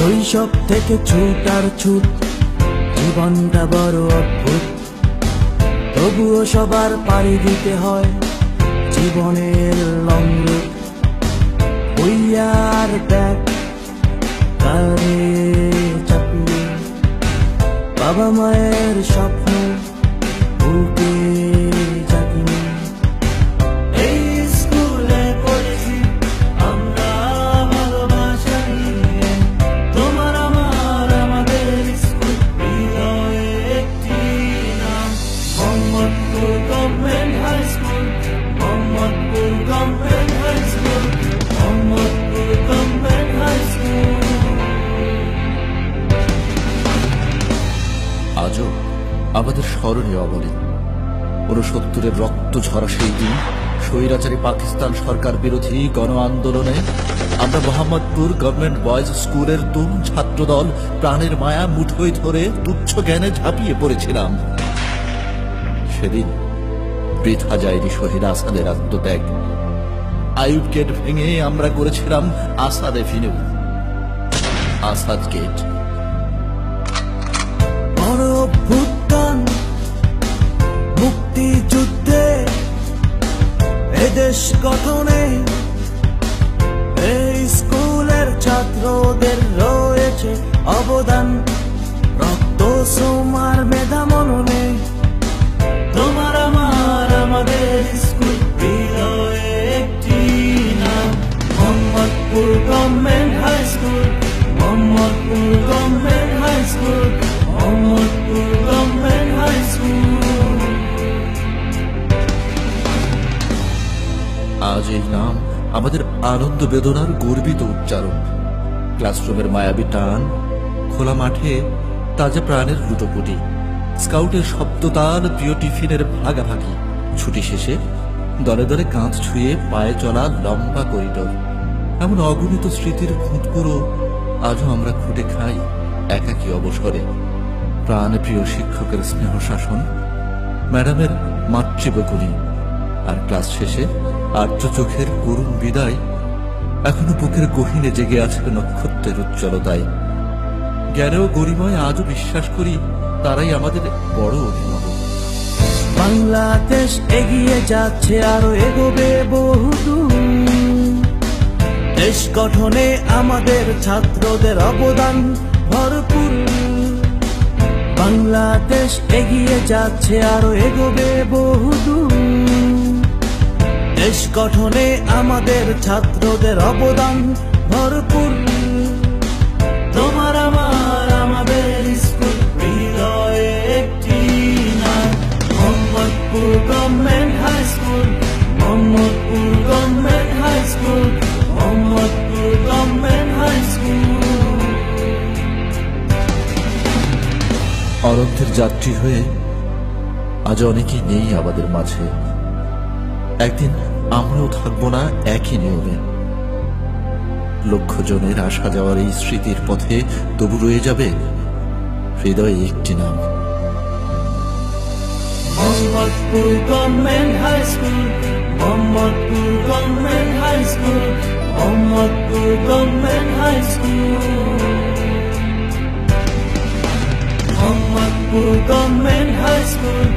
শৈশব থেকে ছুট আর ছুট, জীবনটা বড় অদ্ভুত। তবুও সবার পাড়ি দিতে হয় জীবনের লং রুট। বইয়ার ব্যাগ কারে চাপিয়ে, বাবা মায়ের স্বপ্ন বুকে জাগিয়ে। এই স্কুলে পড়েছি আমরা ভালোবাসা নিয়ে, তোমার আমার আমাদের স্কুল হৃদয়ে একটি নাম, Mohammadpur government high school, Mohammadpur government high school, Mohammadpur government high school. আজও আমাদের স্মরণীয় অবলি ৬৯-এর রক্ত ঝরা সেই দিন স্বৈরাচারী পাকিস্তান সরকার বিরোধী গণ আন্দোলনে আমরা মোহাম্মদপুর গভর্নমেন্ট বয়েজ স্কুলের তরুণ ছাত্রদল প্রাণের মায়া মুঠোয় ধরে তুচ্ছ জ্ঞানে ঝাঁপিয়ে পড়েছিলাম। সেদিন বৃথা যায়নি শহীদ আসাদের আত্মত্যাগ। আইয়ুব গেট ভেঙে আমরা করেছিলাম আসাদ এভিনিউ, আসাদ গেট। বড় অভ্যুত্থান মুক্তিযুদ্ধে এদেশ গঠনে এই স্কুলের ছাত্রদের রয়েছে অবদান। রক্ত সোমার মেধা মননে, তোমার আমার আমাদের স্কুল হৃদয়ে একটি নাম, Mohammadpur government high school, Mohammadpur government high school, Mohammadpur government high school. আজ এই নাম আমাদের আনন্দ বেদনার গর্বিত উচ্চারণ। ক্লাসরুমের মায়াবী টান, খোলা মাঠে তাজা প্রাণের লুটোপুটি, স্কাউটের শব্দতাল, প্রিয় টিফিনের ভাগাভাগি, ছুটি শেষে দলে দলে কাঁধ ছুঁয়ে পায়ে চলা লম্বা করিডোর। এমন অগণিত স্মৃতির খুঁতকুড়ো আজও আমরা খুঁটে খাই একাকী অবসরে। প্রাণ প্রিয় শিক্ষকের স্নেহ শাসন, ম্যাডামের মাতৃবকুনি, আর ক্লাস শেষে আর্য চোখের করুণ বিদায় এখনো বুকের গহীনে জেগে আছে নক্ষত্রের উজ্জ্বলতায়। জ্ঞানেও গরিমায় আজও বিশ্বাস করি তারাই আমাদের বড় অভিভাবক। বাংলাদেশ এগিয়ে যাচ্ছে, আরো এগোবে বহুদূর। দেশ গঠনে আমাদের ছাত্রদের অবদান ভরপুর। বাংলাদেশ এগিয়ে যাচ্ছে, আরো এগোবে বহুদূর। দেশ গঠনে আমাদের ছাত্রদের অবদান ভরপুর। তোমার আমার আমাদের স্কুল হৃদয়ে একটি নাম, Mohammadpur government high school, Mohammadpur government high school, Mohammadpur government high school. অরণ্যের যাত্রী হয়ে আজ অনেকেই নেই আমাদের মাঝে। একদিন আমরাও থাকবো না একই নিয়মে। লক্ষ জনের আসা যাওয়ার এই স্মৃতির পথে তবু রয়ে যাবে হৃদয়ে একটি নাম, Mohammadpur government high school, Mohammadpur government high school, Mohammadpur government high school, Mohammadpur government high school.